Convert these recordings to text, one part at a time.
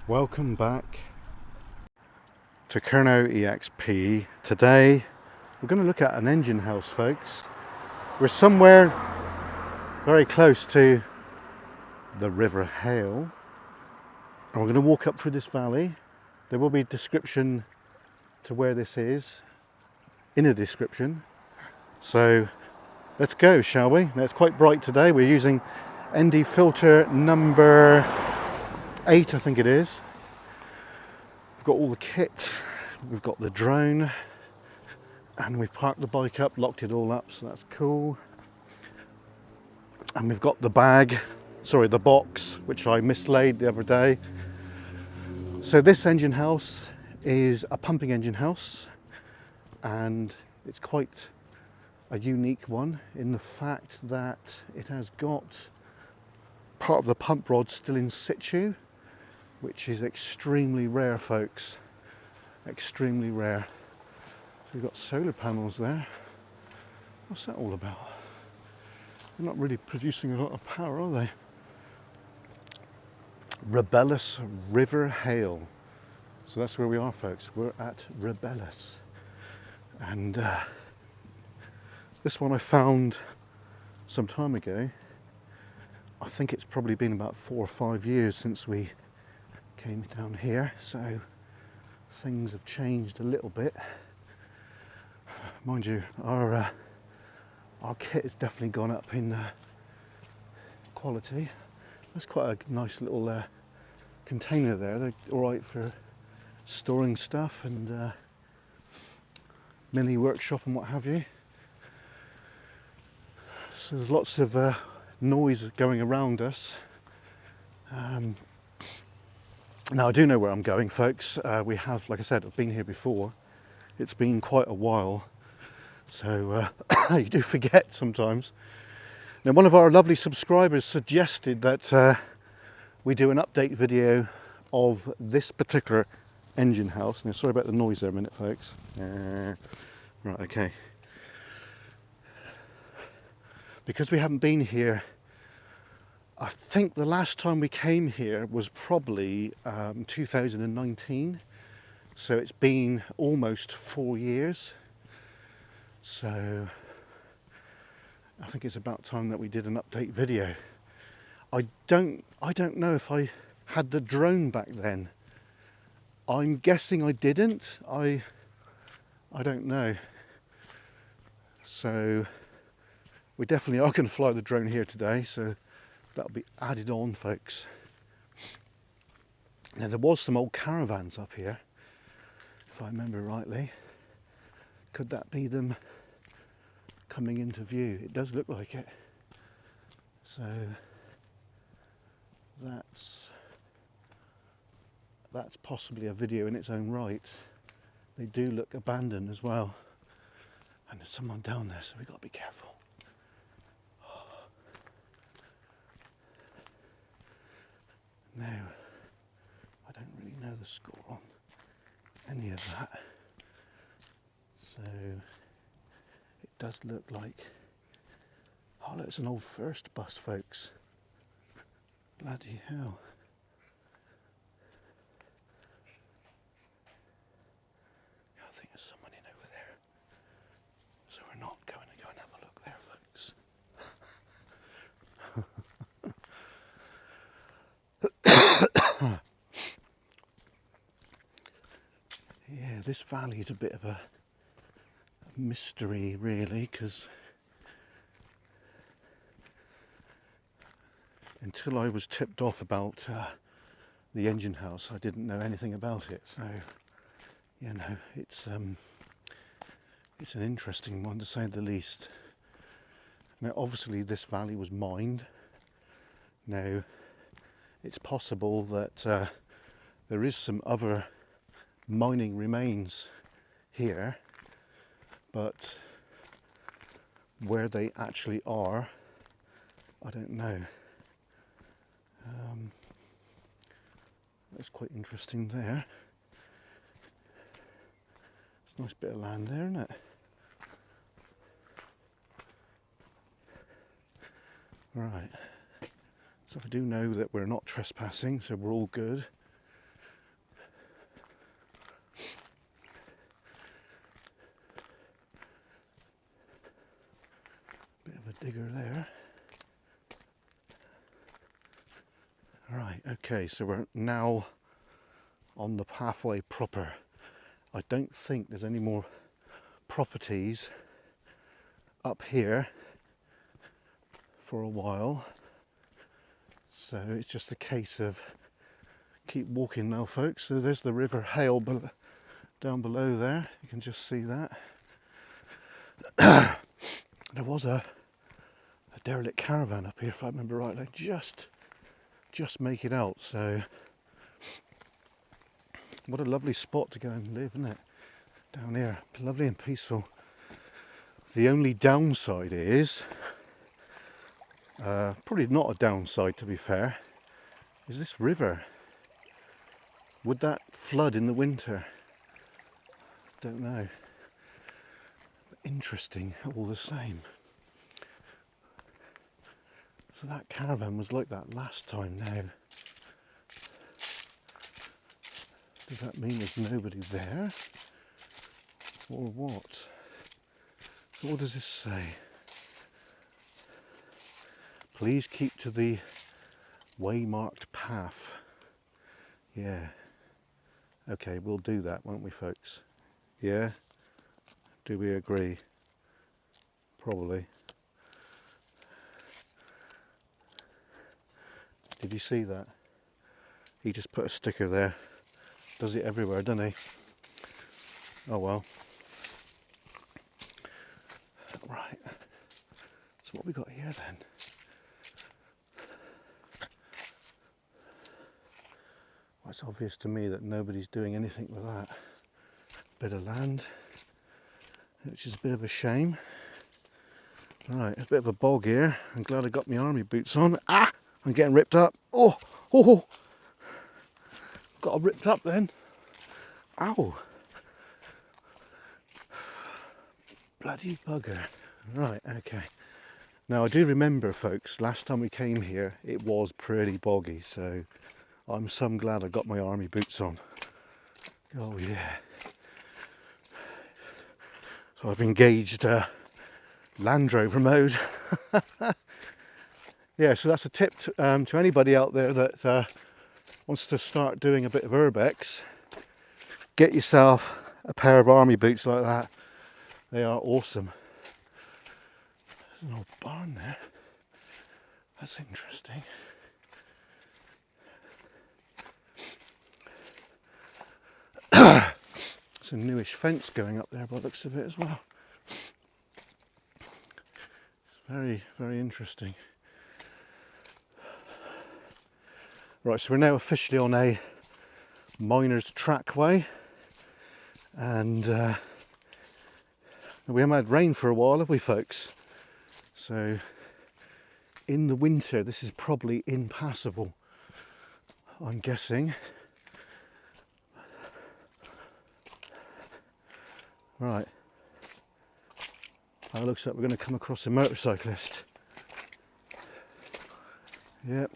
Welcome back to KERNOW EXP. Today we're going to look at an engine house, folks. We're somewhere very close to the River Hale, and we're going to walk up through this valley. There will be a description to where this is in a description. So let's go, shall we? Now, it's quite bright today. We're using ND filter number 8, I think it is. We've got all the kit, we've got the drone, and we've parked the bike up, locked it all up, so that's cool. And we've got the the box, which I mislaid the other day. So this engine house is a pumping engine house, and it's quite a unique one in the fact that it has got part of the pump rod still in situ, which is extremely rare, folks. Extremely rare. So we've got solar panels there. What's that all about? They're not really producing a lot of power, are they? Rebellis River Hale. So that's where we are, folks. We're at Rebellis. And this one I found some time ago. I think it's probably been about 4 or 5 years since we came down here, so things have changed a little bit. Mind you, our kit has definitely gone up in quality. That's quite a nice little container there. They're all right for storing stuff and mini workshop and what have you. So there's lots of noise going around us. Now I do know where I'm going, folks. We have, like I said, I've been here before. It's been quite a while, so you do forget sometimes. Now, one of our lovely subscribers suggested that we do an update video of this particular engine house. Now, sorry about the noise there a minute, folks. Right, okay. Because we haven't been here, I think the last time we came here was probably 2019. So it's been almost 4 years. So I think it's about time that we did an update video. I don't know if I had the drone back then. I'm guessing I didn't. I don't know. So we definitely are going to fly the drone here today, so that'll be added on, folks. Now, there was some old caravans up here, if I remember rightly. Could that be them coming into view? It does look like it. So that's possibly a video in its own right. They do look abandoned as well. And there's someone down there, so we've got to be careful. Now, I don't really know the score on any of that. So it does look like, oh look, it's an old first bus, folks. Bloody hell. I think there's someone in over there. So we're not going to go and have a look there, folks. Yeah, this valley is a bit of a mystery, really, because until I was tipped off about the engine house, I didn't know anything about it. So, you know, it's an interesting one, to say the least. Now, obviously, this valley was mined. Now, it's possible that there is some other mining remains here, but where they actually are, I don't know. That's quite interesting there. It's a nice bit of land there, isn't it? Right. So I do know that we're not trespassing, so we're all good. digger there. Right, okay, so we're now on the pathway proper. I don't think there's any more properties up here for a while, so it's just a case of keep walking now, folks. So there's the River Hale down below there, you can just see that. There was a derelict caravan up here, if I remember rightly. Just make it out. So what a lovely spot to go and live, isn't it? Down here, lovely and peaceful. The only downside is, probably not a downside to be fair, is this river. Would that flood in the winter? Don't know. But interesting all the same. So that caravan was like that last time now. Does that mean there's nobody there? Or what? So what does this say? Please keep to the waymarked path. Yeah. Okay, we'll do that, won't we, folks? Yeah? Do we agree? Probably. Did you see that? He just put a sticker there. Does it everywhere, doesn't he? Oh well. Right. So what we got here then? Well, it's obvious to me that nobody's doing anything with that bit of land, which is a bit of a shame. Right, a bit of a bog here. I'm glad I got my army boots on. Ah! I'm getting ripped up. Oh! Got ripped up then. Ow! Bloody bugger. Right, okay. Now I do remember, folks, last time we came here it was pretty boggy, so I'm some glad I got my army boots on. Oh yeah. So I've engaged Land Rover mode. Yeah, so that's a tip to anybody out there that wants to start doing a bit of urbex. Get yourself a pair of army boots like that. They are awesome. There's an old barn there. That's interesting. It's a newish fence going up there by the looks of it as well. It's very, very interesting. Right, so we're now officially on a miner's trackway, and we haven't had rain for a while, have we, folks? So in the winter this is probably impassable, I'm guessing. Right, it looks like we're going to come across a motorcyclist. Yep.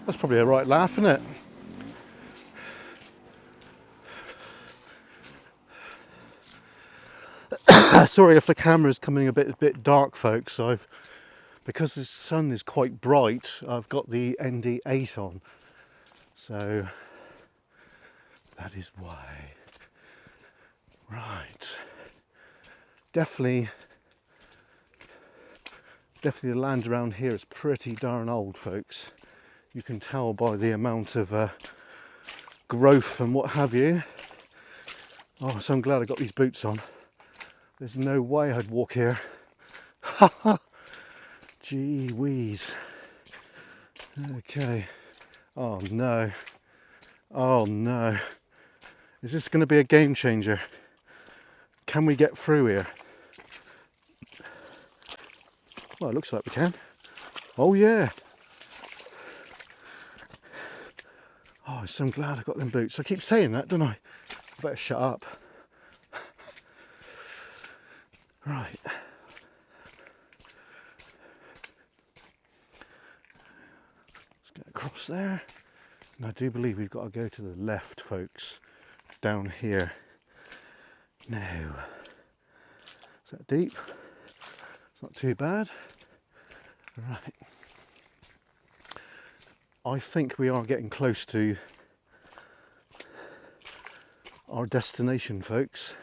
That's probably a right laugh, isn't it? Sorry if the camera's coming a bit dark, folks. Because the sun is quite bright, I've got the ND8 on, so that is why. Right, definitely the land around here is pretty darn old, folks. You can tell by the amount of growth and what have you. Oh, so I'm glad I got these boots on. There's no way I'd walk here. Gee whiz. Okay. Oh no. Oh no. Is this going to be a game changer? Can we get through here? Well, it looks like we can. Oh yeah. Oh, I'm so glad I got them boots. I keep saying that, don't I? I better shut up. Right. across there. And I do believe we've got to go to the left, folks, down here. Now, is that deep? It's not too bad. Right. I think we are getting close to our destination, folks.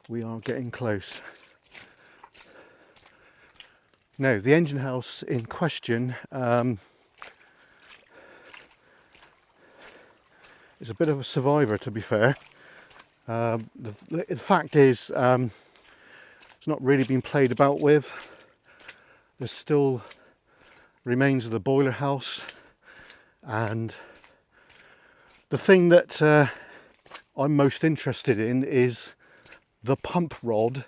We are getting close. Now, the engine house in question is a bit of a survivor, to be fair. The fact is, it's not really been played about with. There's still remains of the boiler house, and the thing that I'm most interested in is the pump rod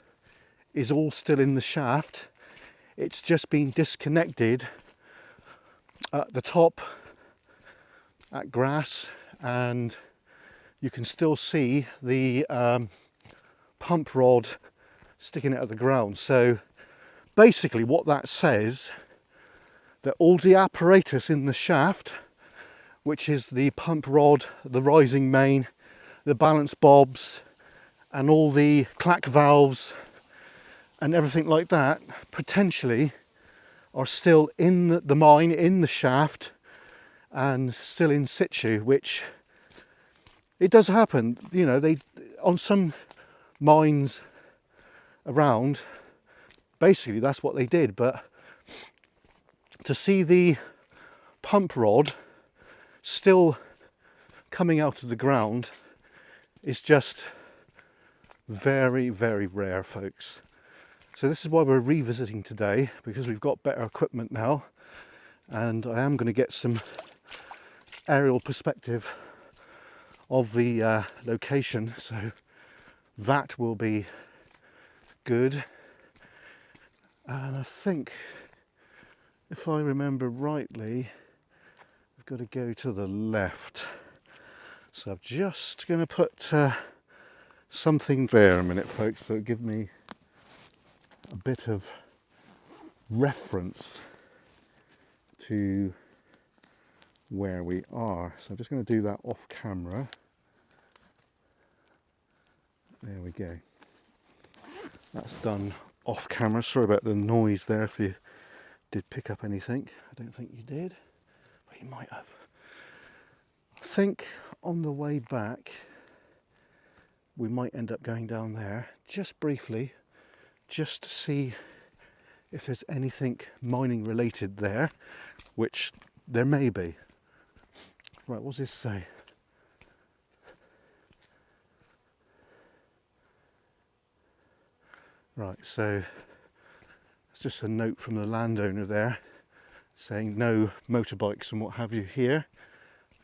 is all still in the shaft. It's just been disconnected at the top at grass, and you can still see the pump rod sticking out of the ground. So basically what that says, that all the apparatus in the shaft, which is the pump rod, the rising main, the balance bobs, and all the clack valves and everything like that, potentially are still in the mine, in the shaft, and still in situ, which it does happen. You know, they on some mines around, basically that's what they did. But to see the pump rod still coming out of the ground is just very, very rare, folks. So this is why we're revisiting today, because we've got better equipment now, and I am going to get some aerial perspective of the location, so that will be good. And I think, if I remember rightly, we've got to go to the left. So I'm just going to put something there a minute, folks, so give me a bit of reference to where we are. So I'm just going to do that off camera. There we go. That's done off camera. Sorry about the noise there if you did pick up anything. I don't think you did, but you might have. I think on the way back we might end up going down there just briefly, just to see if there's anything mining related there, which there may be. Right, what's this say? Right, so it's just a note from the landowner there saying no motorbikes and what have you here,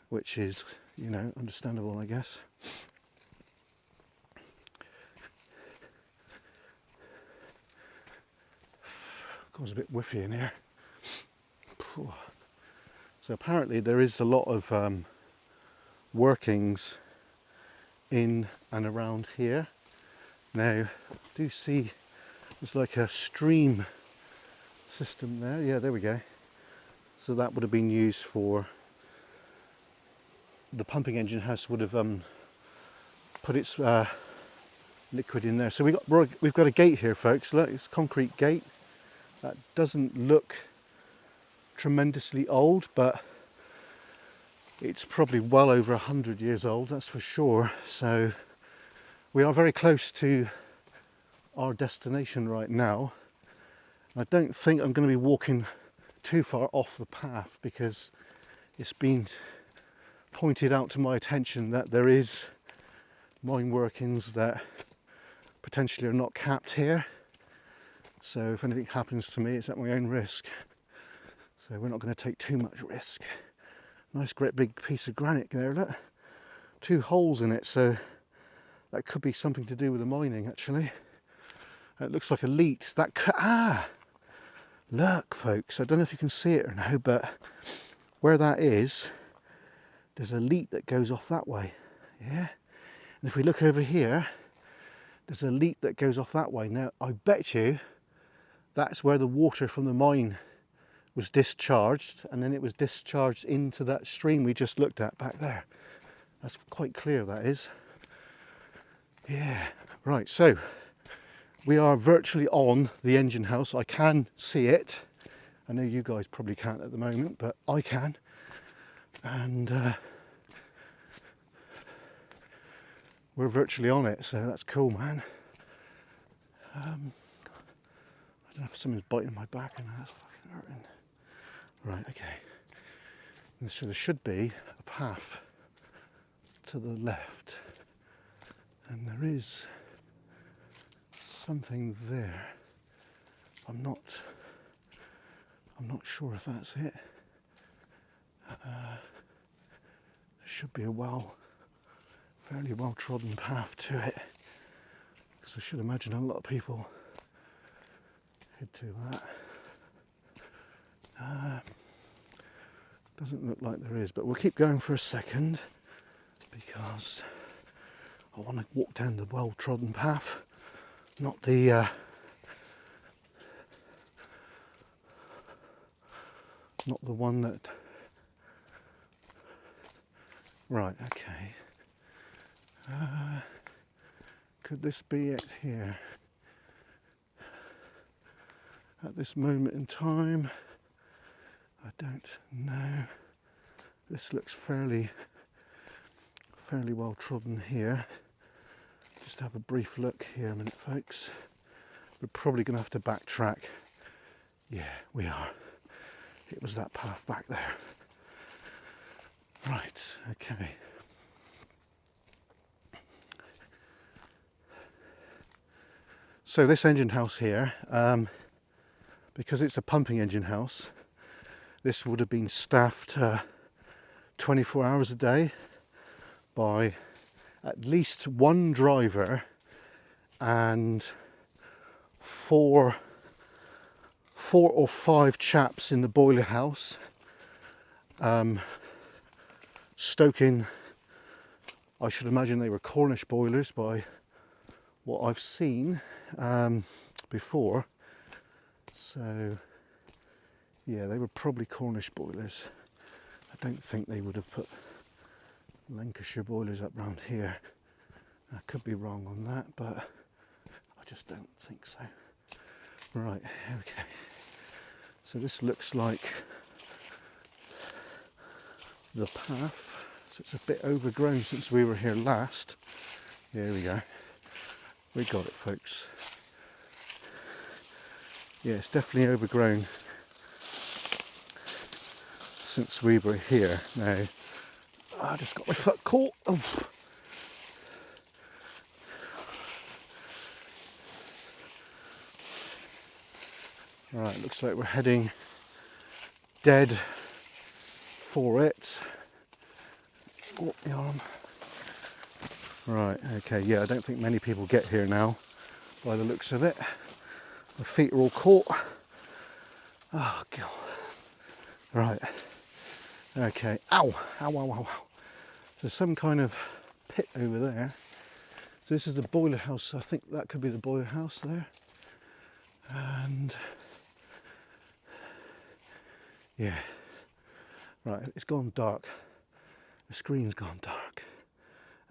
which is, you know, understandable, I guess. It was a bit whiffy in here. So apparently there is a lot of workings in and around here. Now, do you see there's like a stream system there? Yeah, there we go. So that would have been used for, the pumping engine house would have put its liquid in there. So we've got a gate here, folks. Look, it's a concrete gate. That doesn't look tremendously old, but it's probably well over 100 years old, that's for sure. So we are very close to our destination right now. I don't think I'm going to be walking too far off the path, because it's been pointed out to my attention that there is mine workings that potentially are not capped here. So if anything happens to me, it's at my own risk. So we're not going to take too much risk. Nice great big piece of granite there, look. 2 holes in it, so that could be something to do with the mining, actually. It looks like a leat. Look, folks, I don't know if you can see it or no, but where that is, there's a leat that goes off that way. Yeah. And if we look over here, there's a leat that goes off that way. Now, I bet you that's where the water from the mine was discharged, and then it was discharged into that stream we just looked at back there. That's quite clear, that is. Yeah, right, so we are virtually on the engine house. I can see it. I know you guys probably can't at the moment, but I can. And we're virtually on it, so that's cool, man. I don't know if something's biting my back and that's fucking hurting. Right, okay. And so there should be a path to the left, and there is something there. I'm not sure if that's it. There should be a fairly well trodden path to it, because I should imagine a lot of people head to that. Doesn't look like there is, but we'll keep going for a second because I want to walk down the well trodden path, not the one that. Right, okay. Could this be it here? At this moment in time, I don't know. This looks fairly well trodden here. Just have a brief look here a minute, folks. We're probably going to have to backtrack. Yeah, we are. It was that path back there. Right, okay. So this engine house here, because it's a pumping engine house, this would have been staffed 24 hours a day by at least one driver and four or five chaps in the boiler house, stoking. I should imagine they were Cornish boilers by what I've seen before. So yeah, they were probably Cornish boilers. I don't think they would have put Lancashire boilers up round here. I could be wrong on that, but I just don't think so. Right, okay. So this looks like the path. So it's a bit overgrown since we were here last. Here we go. We got it, folks. Yeah, it's definitely overgrown since we were here. Now, I just got my foot caught. Oh. Right, looks like we're heading dead for it. Oh, the arm. Right, okay, yeah, I don't think many people get here now by the looks of it. My feet are all caught. Oh, God. Right, okay. Ow, ow, ow, ow, ow. There's some kind of pit over there. So this is the boiler house. I think that could be the boiler house there. And yeah, right, it's gone dark. The screen's gone dark.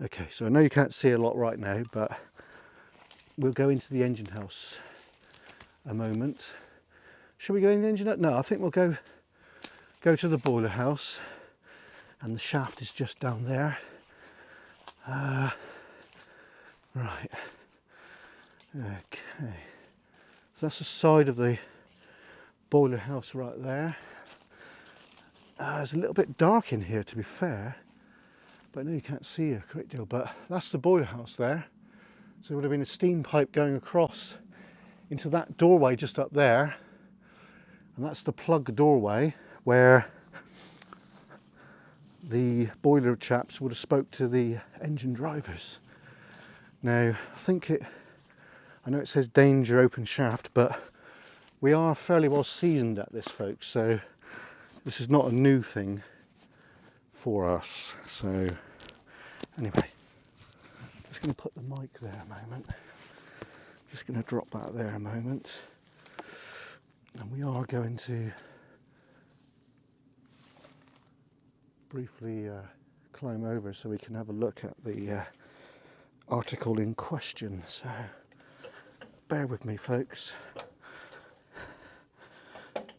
Okay, so I know you can't see a lot right now, but we'll go into the engine house a moment. Should we go in the engine house? No, I think we'll go to the boiler house, and the shaft is just down there. Right. Okay. So that's the side of the boiler house right there. It's a little bit dark in here, to be fair, but I know you can't see a great deal, but that's the boiler house there. So there would have been a steam pipe going across into that doorway just up there, and that's the plug doorway where the boiler chaps would have spoke to the engine drivers. Now, I know it says danger open shaft, but we are fairly well seasoned at this, folks, so this is not a new thing for us. So anyway, just going to put the mic there a moment. Just going to drop that there a moment. And we are going to briefly climb over so we can have a look at the article in question. So bear with me, folks.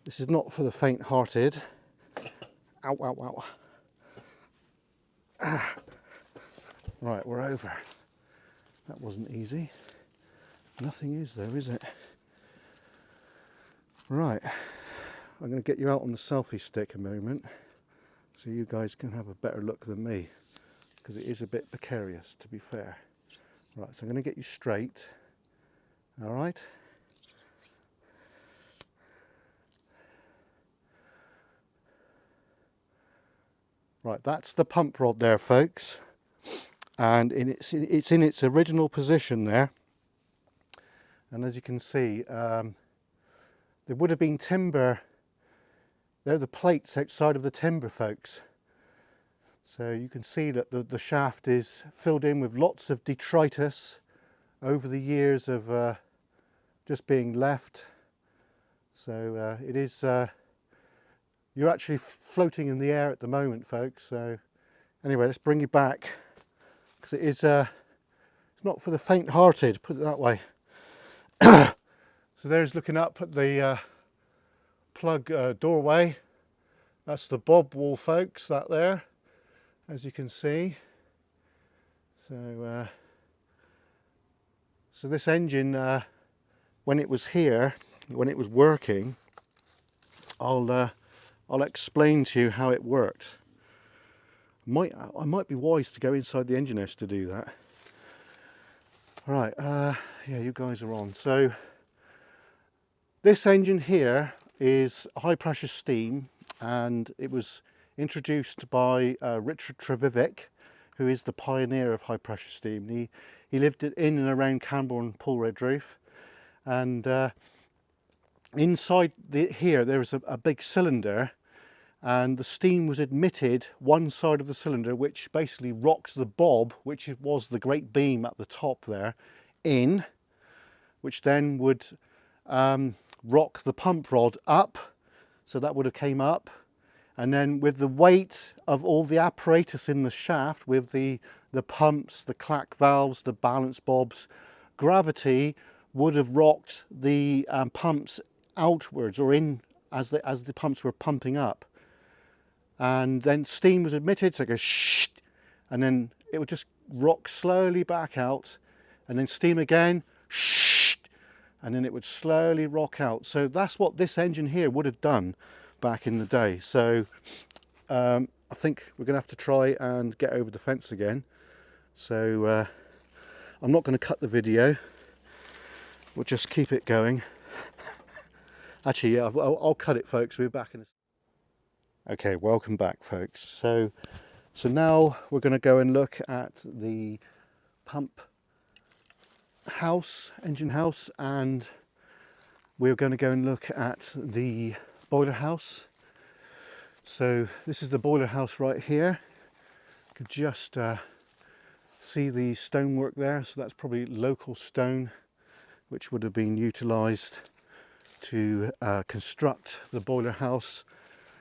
This is not for the faint-hearted. Ow, ow, ow. Ah. Right, we're over. That wasn't easy. Nothing is though, is it? Right, I'm going to get you out on the selfie stick a moment so you guys can have a better look than me, because it is a bit precarious, to be fair. Right, so I'm going to get you straight. All right. Right, that's the pump rod there, folks, and it's in its original position there. And as you can see, there would have been timber. They're the plates outside of the timber, folks. So you can see that the shaft is filled in with lots of detritus over the years of just being left. So it is. You're actually floating in the air at the moment, folks. So anyway, let's bring you back, because it is. It's not for the faint-hearted, put it that way. So there's looking up at the plug doorway. That's the bob wall, folks, that there, as you can see. So so this engine, when it was here, when it was working, I'll explain to you how it worked. I might be wise to go inside the engine house to do that. Right, yeah, you guys are on. So this engine here is high pressure steam, and it was introduced by Richard Trevithick, who is the pioneer of high pressure steam. He lived in and around Camborne, Polredroof, and inside here there was a big cylinder, and the steam was admitted one side of the cylinder, which basically rocked the bob, which was the great beam at the top there, in, which then would rock the pump rod up, so that would have came up, and then with the weight of all the apparatus in the shaft, with the pumps, the clack valves, the balance bobs, gravity would have rocked the pumps outwards or in as the pumps were pumping up. And then steam was admitted, so it goes shh, and then it would just rock slowly back out, and then steam again, shh, and then it would slowly rock out. So that's what this engine here would have done back in the day. So I think we're going to have to try and get over the fence again. So I'm not going to cut the video, we'll just keep it going. Actually, yeah, I'll cut it, folks. We'll be back in a... Okay, welcome back, folks. So now we're going to go and look at the pump house, engine house, and we're going to go and look at the boiler house. So this is the boiler house right here. You can just see the stonework there. So that's probably local stone, which would have been utilised to construct the boiler house.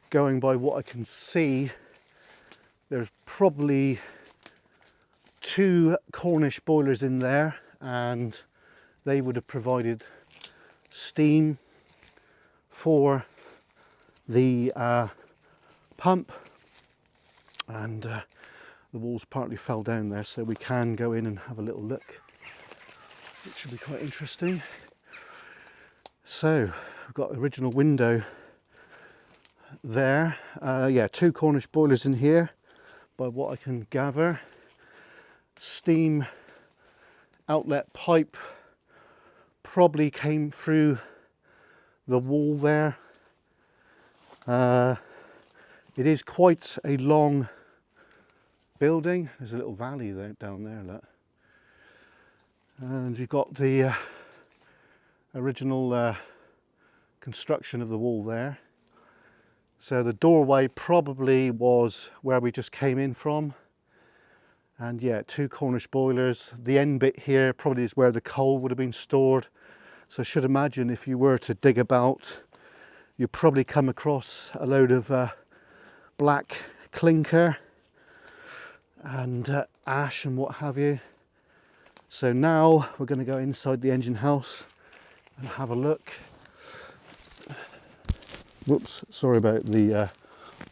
Going by what I can see, there's probably 2 Cornish boilers in there, and they would have provided steam for the pump, and the walls partly fell down there, so we can go in and have a little look, which should be quite interesting. So we've got original window there. Yeah, 2 Cornish boilers in here, by what I can gather. Steam outlet pipe probably came through the wall there. It is quite a long building. There's a little valley there, down there, look. And you've got the original construction of the wall there. So the doorway probably was where we just came in from. And yeah, 2 Cornish boilers. The end bit here probably is where the coal would have been stored. So I should imagine if you were to dig about, you'd probably come across a load of black clinker and ash and what have you. So now we're going to go inside the engine house and have a look. Whoops, sorry about the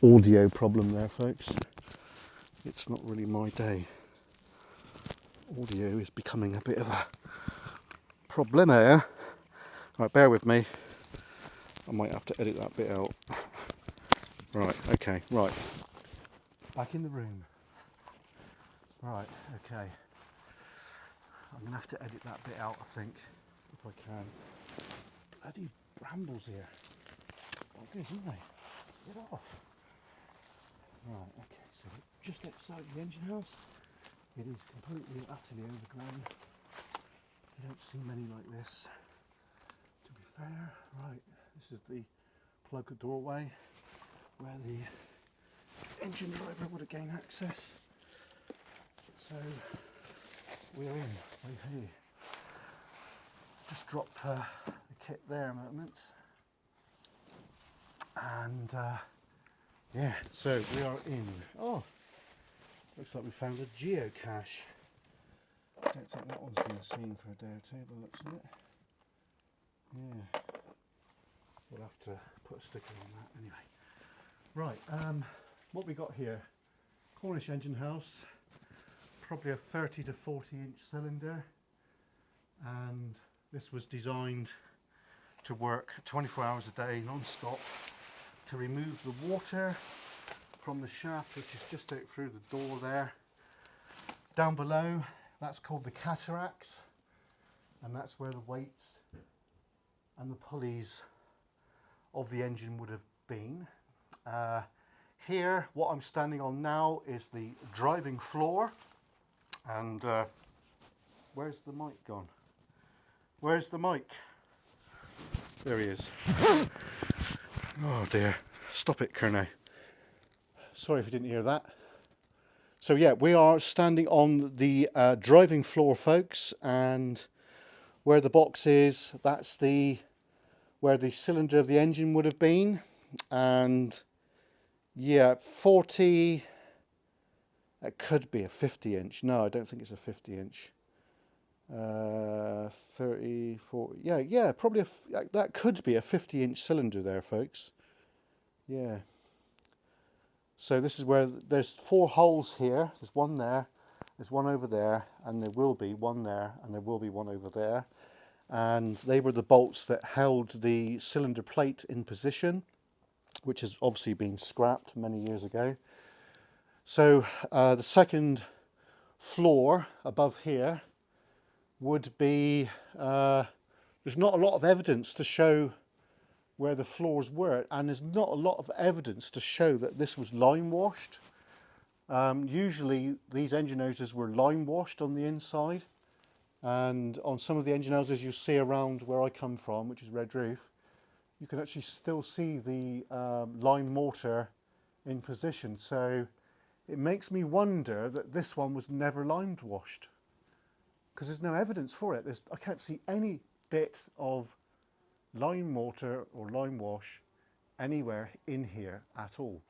audio problem there, folks. It's not really my day. Audio is becoming a bit of a problem here. Right, bear with me. I might have to edit that bit out. Right, okay, right. Back in the room. Right, okay. I'm going to have to edit that bit out, I think, if I can. Bloody brambles here. Oh, good, isn't they? Get off. Right, okay, so just outside the engine house. It is completely and utterly overgrown. You don't see many like this, to be fair. Right, this is the plug doorway where the engine driver would have gained access. So we're in, we're here. Just drop the kit there a moment. And yeah, so we are in. Oh, looks like we found a geocache. I don't think that one's been seen for a day or two by the looks of it. Yeah, we'll have to put a sticker on that anyway. Right, what we got here, Cornish engine house, probably a 30 to 40 inch cylinder, and this was designed to work 24 hours a day non-stop to remove the water from the shaft, which is just out through the door there. Down below, that's called the cataracts, and that's where the weights and the pulleys of the engine would have been. Here, what I'm standing on now is the driving floor, and where's the mic gone? Where's the mic? There he is. Oh dear, stop it, KERNOW. Sorry if you didn't hear that. So yeah, we are standing on the driving floor, folks, and where the box is, that's where the cylinder of the engine would have been. And yeah, 40, it could be a 50 inch. No, I don't think it's a 50 inch. 30, 40, yeah, probably that could be a 50 inch cylinder there, folks. Yeah. So this is where there's 4 holes here. There's one there, there's one over there, and there will be one there, and there will be one over there. And they were the bolts that held the cylinder plate in position, which has obviously been scrapped many years ago. So the second floor above here would be, there's not a lot of evidence to show where the floors were, and there's not a lot of evidence to show that this was lime washed. Usually these engine houses were lime washed on the inside, and on some of the engine houses you see around where I come from, which is Red Roof, you can actually still see the lime mortar in position. So it makes me wonder that this one was never lime washed, because there's no evidence for it. I can't see any bit of lime mortar or lime wash anywhere in here at all.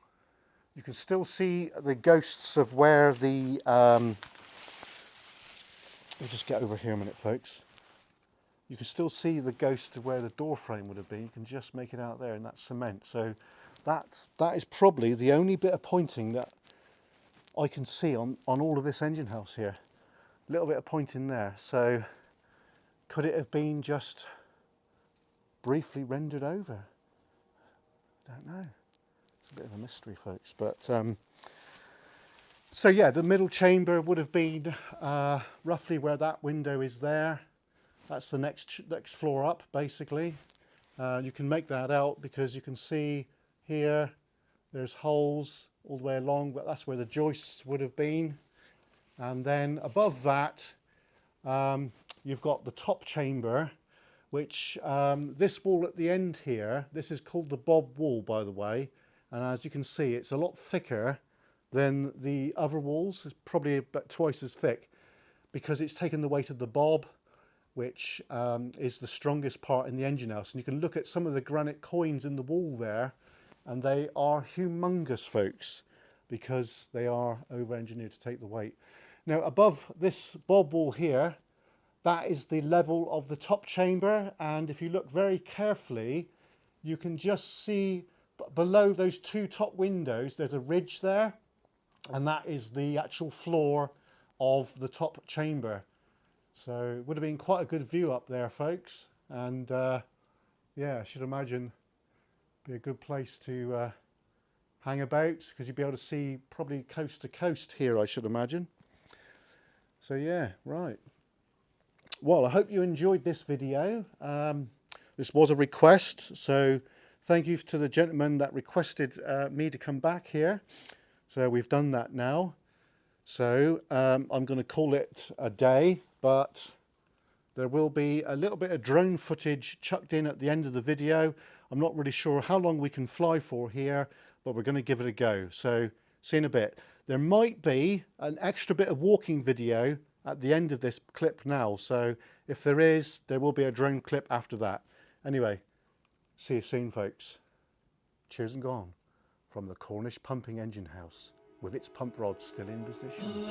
You can still see the ghosts of where the we'll just get over here a minute, folks. You can still see the ghost of where the door frame would have been. You can just make it out there in that cement. So that is probably the only bit of pointing that I can see on all of this engine house here. A little bit of pointing there. So could it have been just briefly rendered over? Don't know. It's a bit of a mystery, folks. But so yeah, the middle chamber would have been roughly where that window is there. That's the next floor up, basically. You can make that out because you can see here there's holes all the way along, but that's where the joists would have been. And then above that, you've got the top chamber, which this wall at the end here, this is called the bob wall, by the way, and as you can see it's a lot thicker than the other walls. It's probably about twice as thick because it's taken the weight of the bob, which is the strongest part in the engine house. And you can look at some of the granite coins in the wall there, and they are humongous, folks. because they are over-engineered to take the weight. Now above this bob wall here, that is the level of the top chamber, and if you look very carefully you can just see below those two top windows there's a ridge there, and that is the actual floor of the top chamber. So it would have been quite a good view up there, folks, and yeah, I should imagine be a good place to hang about, because you'd be able to see probably coast to coast here, I should imagine. So yeah, right. Well, I hope you enjoyed this video. This was a request, so thank you to the gentleman that requested me to come back here. So we've done that now. So I'm going to call it a day, but there will be a little bit of drone footage chucked in at the end of the video. I'm not really sure how long we can fly for here, but we're going to give it a go. So see you in a bit. There might be an extra bit of walking video at the end of this clip now. So if there is, there will be a drone clip after that. Anyway, see you soon, folks. Cheers and gone from the Cornish pumping engine house, with its pump rod still in position.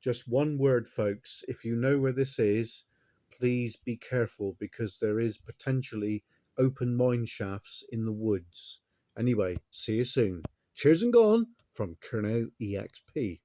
Just one word, folks. If you know where this is, please be careful because there is potentially open mine shafts in the woods. Anyway, see you soon. Cheers and gone from KERNOW EXP.